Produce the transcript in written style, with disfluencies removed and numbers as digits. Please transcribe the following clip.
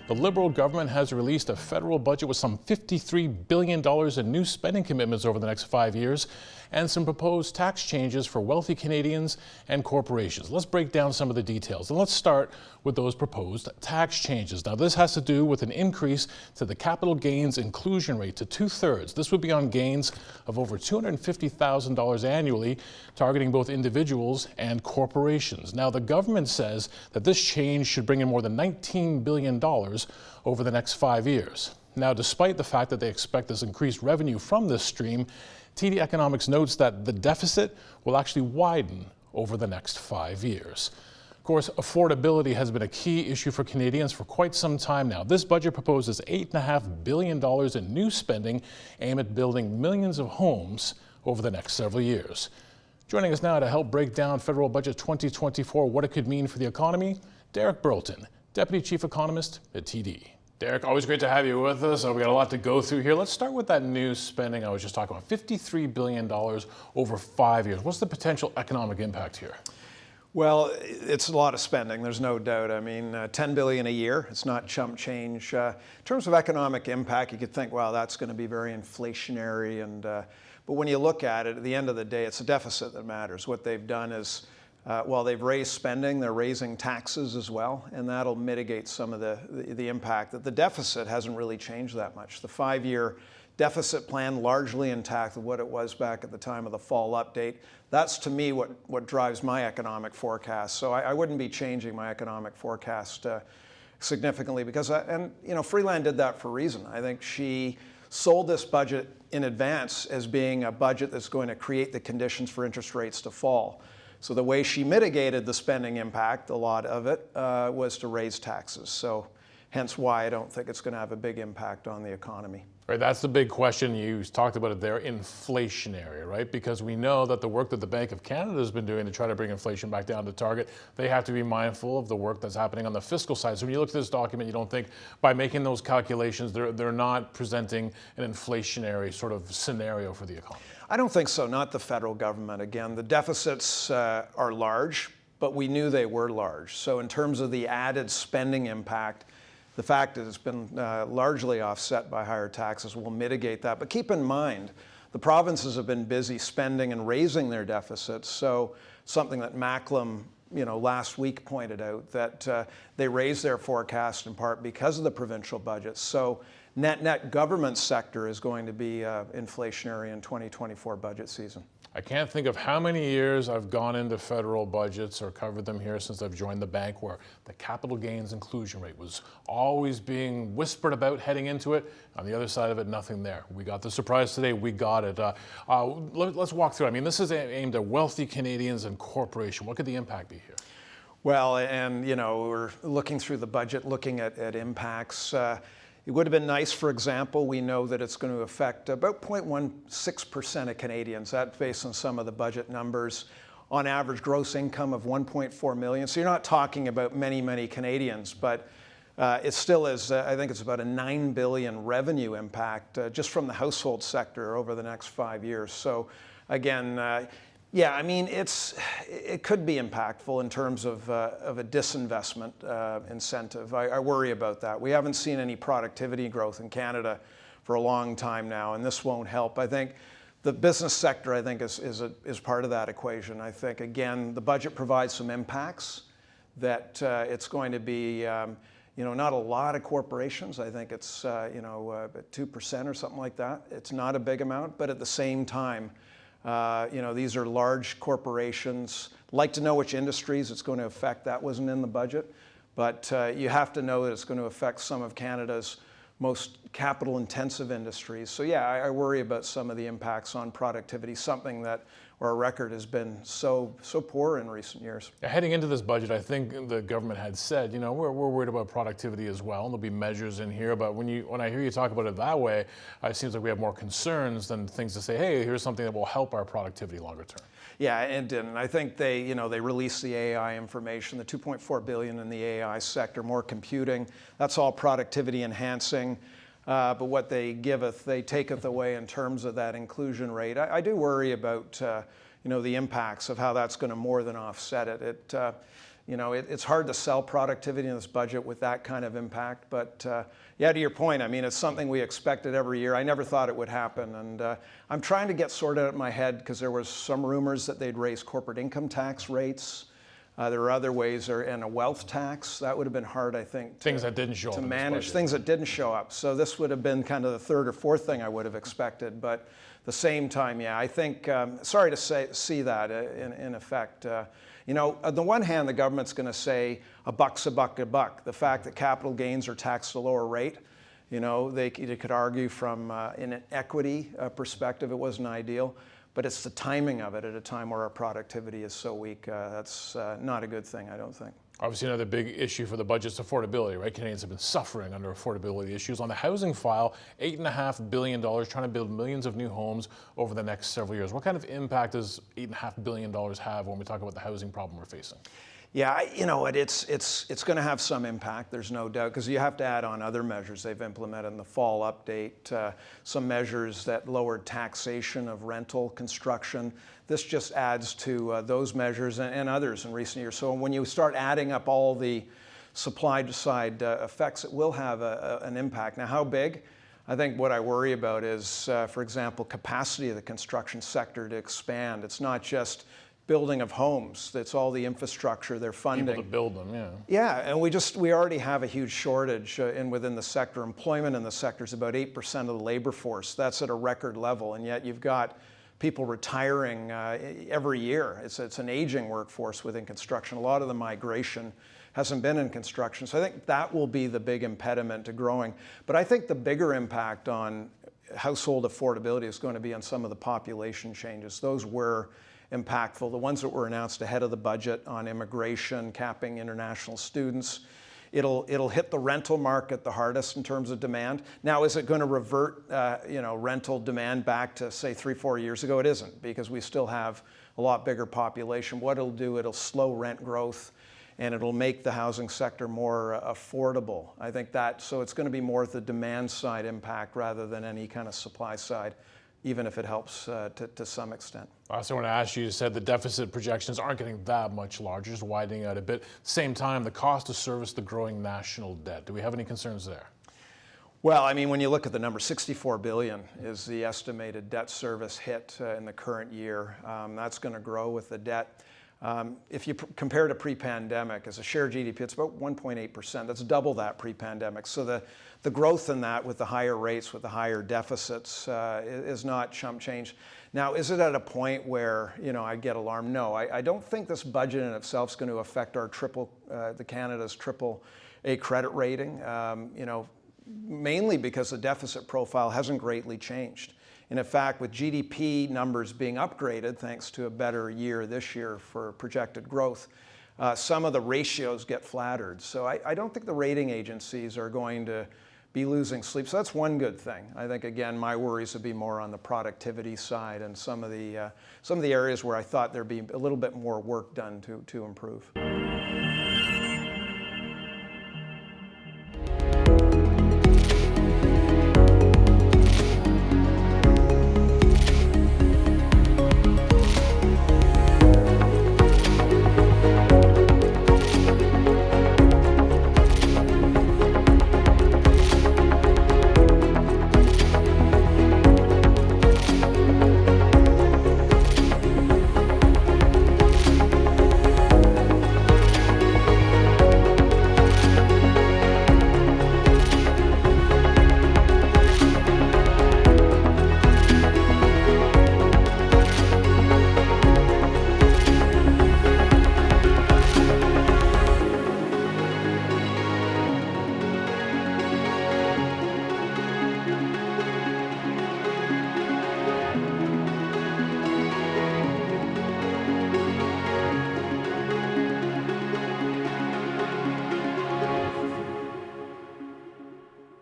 The Liberal government has released a federal budget with some $53 billion in new spending commitments over the next 5 years and some proposed tax changes for wealthy Canadians and corporations. Let's break down some of the details, and let's start with those proposed tax changes. Now, this has to do with an increase to the capital gains inclusion rate to 2/3. This would be on gains of over $250,000 annually, targeting both individuals and corporations. Now, the government says that this change should bring in more than $19 billion over the next 5 years. Now, despite the fact that they expect this increased revenue from this stream, TD Economics notes that the deficit will actually widen over the next 5 years. Of course, affordability has been a key issue for Canadians for quite some time now. This budget proposes $8.5 billion in new spending aimed at building millions of homes over the next several years. Joining us now to help break down Federal Budget 2024, what it could mean for the economy, Derek Burlton, Deputy Chief Economist at TD. Derek, always great to have you with us. We got a lot to go through here. Let's start with that new spending I was just talking about, $53 billion over 5 years. What's the potential economic impact here? Well, it's a lot of spending, there's no doubt. I mean, $10 billion a year, it's not chump change. In terms of economic impact, you could think, wow, that's going to be very inflationary. But when you look at it, at the end of the day, it's a deficit that matters. What they've done is, while they've raised spending, they're raising taxes as well, and that'll mitigate some of the impact. That the deficit hasn't really changed that much. The 5-year deficit plan largely intact of what it was back at the time of the fall update. That's, to me, what drives my economic forecast. So I wouldn't be changing my economic forecast significantly because, Freeland did that for a reason. I think she sold this budget in advance as being a budget that's going to create the conditions for interest rates to fall. So the way she mitigated the spending impact, a lot of it, was to raise taxes. So hence why I don't think it's going to have a big impact on the economy. Right, that's the big question. You talked about it there, inflationary, right? Because we know that the work that the Bank of Canada has been doing to try to bring inflation back down to target, they have to be mindful of the work that's happening on the fiscal side. So when you look at this document, you don't think by making those calculations, they're not presenting an inflationary sort of scenario for the economy? I don't think so, not the federal government. Again, the deficits are large, but we knew they were large. So in terms of the added spending impact, the fact that it's been largely offset by higher taxes will mitigate that. But keep in mind, the provinces have been busy spending and raising their deficits. So something that Macklem, last week pointed out, that they raised their forecast in part because of the provincial budgets. So net government sector is going to be inflationary in 2024 budget season. I can't think of how many years I've gone into federal budgets or covered them here since I've joined the bank where the capital gains inclusion rate was always being whispered about heading into it. On the other side of it, nothing there. We got the surprise today. We got it. Let's walk through. I mean, this is aimed at wealthy Canadians and corporations. What could the impact be here? Well, and we're looking through the budget, looking at impacts. It would have been nice, for example, we know that it's going to affect about 0.16% of Canadians. That's based on some of the budget numbers. On average, gross income of $1.4 million. So you're not talking about many Canadians, but it still is, I think it's about a $9 billion revenue impact just from the household sector over the next 5 years. So again, yeah, I mean, it could be impactful in terms of a disinvestment incentive. I worry about that. We haven't seen any productivity growth in Canada for a long time now, and this won't help. I think the business sector, is part of that equation. I think, again, the budget provides some impacts that it's going to be, not a lot of corporations. I think it's, 2% or something like that. It's not a big amount, but at the same time, these are large corporations. Like to know which industries it's going to affect. That wasn't in the budget. But you have to know that it's going to affect some of Canada's most capital-intensive industries. So yeah, I worry about some of the impacts on productivity, something that our record has been so poor in recent years. Heading into this budget, I think the government had said, we're worried about productivity as well, and there'll be measures in here. But when I hear you talk about it that way, it seems like we have more concerns than things to say, hey, here's something that will help our productivity longer term. Yeah, and I think they released the AI information, the $2.4 billion in the AI sector, more computing. That's all productivity enhancing. But what they giveth, they taketh away in terms of that inclusion rate. I do worry about the impacts of how that's going to more than offset it. it's hard to sell productivity in this budget with that kind of impact. But yeah, to your point, I mean, it's something we expected every year. I never thought it would happen. And I'm trying to get sorted out in my head because there was some rumors that they'd raise corporate income tax rates. There are other ways, and a wealth tax. That would have been hard, I think, Things that didn't show up to in this manage, budget. things that didn't show up. So this would have been kind of the third or fourth thing I would have expected. But at the same time, yeah, I think, sorry to see that in effect. On the one hand, the government's going to say a buck's a buck a buck. The fact that capital gains are taxed at a lower rate, they could argue from in an equity perspective, it wasn't ideal. But it's the timing of it at a time where our productivity is so weak. That's not a good thing, I don't think. Obviously, another big issue for the budget is affordability, right? Canadians have been suffering under affordability issues. On the housing file, $8.5 billion, trying to build millions of new homes over the next several years. What kind of impact does $8.5 billion have when we talk about the housing problem we're facing? Yeah, it's going to have some impact, there's no doubt, because you have to add on other measures they've implemented in the fall update, some measures that lowered taxation of rental construction. This just adds to those measures and others in recent years. So when you start adding up all the supply side effects, it will have an impact. Now, how big? I think what I worry about is, for example, capacity of the construction sector to expand. It's not just building of homes. That's all the infrastructure they're funding. People to build them, yeah. Yeah, and we already have a huge shortage within the sector. Employment in the sector is about 8% of the labor force. That's at a record level, and yet you've got people retiring every year. It's an aging workforce within construction. A lot of the migration hasn't been in construction. So I think that will be the big impediment to growing. But I think the bigger impact on household affordability is going to be on some of the population changes. Those were impactful. The ones that were announced ahead of the budget on immigration, capping international students. It'll hit the rental market the hardest in terms of demand. Now, is it going to revert, rental demand back to, say, 3-4 years ago? It isn't, because we still have a lot bigger population. What it'll do, it'll slow rent growth, and it'll make the housing sector more affordable. I think so it's going to be more the demand side impact rather than any kind of supply side, even if it helps to some extent. I also want to ask you said the deficit projections aren't getting that much larger, just widening out a bit. At the same time, the cost to service the growing national debt. Do we have any concerns there? Well, I mean, when you look at the number, $64 billion is the estimated debt service hit in the current year. That's going to grow with the debt. If you compare to pre-pandemic, as a share of GDP, it's about 1.8%. That's double that pre-pandemic. So the growth in that with the higher rates, with the higher deficits, is not chump change. Now, is it at a point where, I get alarmed? No, I don't think this budget in itself is going to affect our the Canada's AAA credit rating, mainly because the deficit profile hasn't greatly changed. And in fact, with GDP numbers being upgraded, thanks to a better year this year for projected growth, some of the ratios get flattered. So I don't think the rating agencies are going to be losing sleep. So that's one good thing. I think, again, my worries would be more on the productivity side and some of the areas where I thought there'd be a little bit more work done to improve.